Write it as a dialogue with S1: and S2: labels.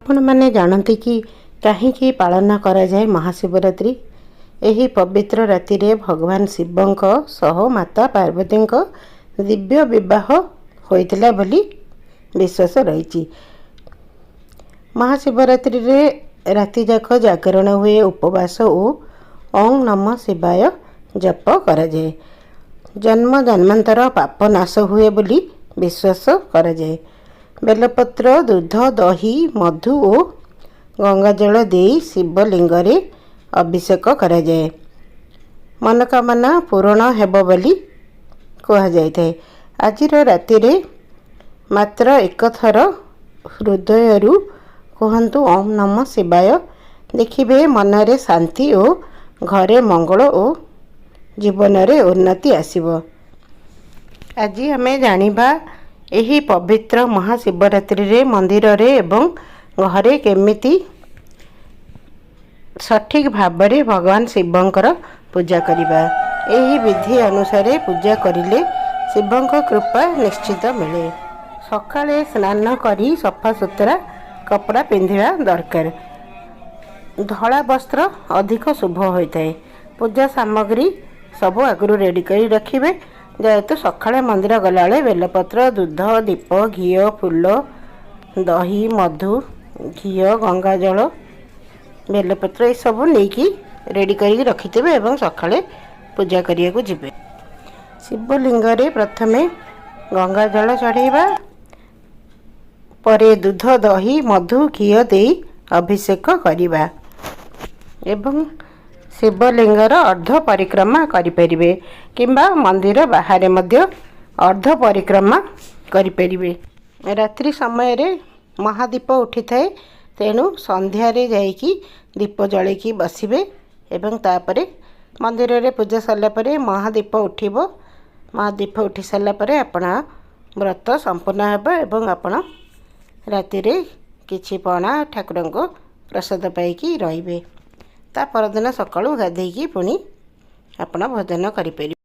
S1: आपण मैंने जानती कि कहीं पालन करा जाए महाशिवरात्रि। यही पवित्र राति रे भगवान शिवंक सह माता पार्वती दिव्य विवाह होइतिला बोली विश्वास रही। महाशिवरात्रि रे राति जाक जागरण हुए, उपवास और ओम नमः शिवाय जप करा जाए। जन्म जन्मांतर पाप नाश हुए बोली विश्वास करा जाए। बेलपत्र, दूध, दही, मधु और गंगाजल दे शिवलिंग रे अभिषेक करा जाए। मनोकामना पूरण हेब बोली कहा जाए। आज राति रे मात्र एक थर हृदय कहतु ओम नमः शिवाय। देखिए मनरे शांति और घरे मंगल और जीवन रे उन्नति आसीबो। आज हमें जानिबा यही पवित्र महाशिवरात्रि रे मंदिर रे एवं घरे केमिति सठिक भाव में भगवान शिवंकर पूजा करिबा। यही विधि अनुसार पूजा करिले शिवंक कृपा निश्चित मिले। सकाळे स्नान करी सफा सुतरा कपड़ा पिंधिबा दरकार। धला वस्त्र अधिक शुभ होता है। पूजा सामग्री सब आगु रेडी कर रखिए। जेहेतु सकाଳେ मंदिर गला बेलपत्र, दूध, दीप, घी, फूल, दही, मधु, घी, गंगाजल, बेलपत्र ये सब नहीं रेडी कर रखिथे और सकाଳେ पूजा करिया को जिबे। शिवलिंग रे प्रथमे गंगाजल चढ़ेबा, परे दूध, दही, मधु, घी दे अभिषेक करिबा एवं शिवलिंगर अर्ध परिक्रमा करें किंबा मंदिर बाहर मध्य अर्ध परिक्रमा करें। रात्रि समय रे महादीप उठी थाए, तेणु संध्यारे जाइकी दीप जलैकी बसिबे एवं तापरे मंदिर रे पूजा सरला परे महादीप उठिबो। महादीप उठी सारा पर आपण व्रत संपूर्ण हेबा एवं आपण राति रे किछि पणा ठाकुर को प्रसाद पाइकी रहिबे। ता परदिन सकाळु गाधेइकी पुणी आपण भोजन करि परिबे।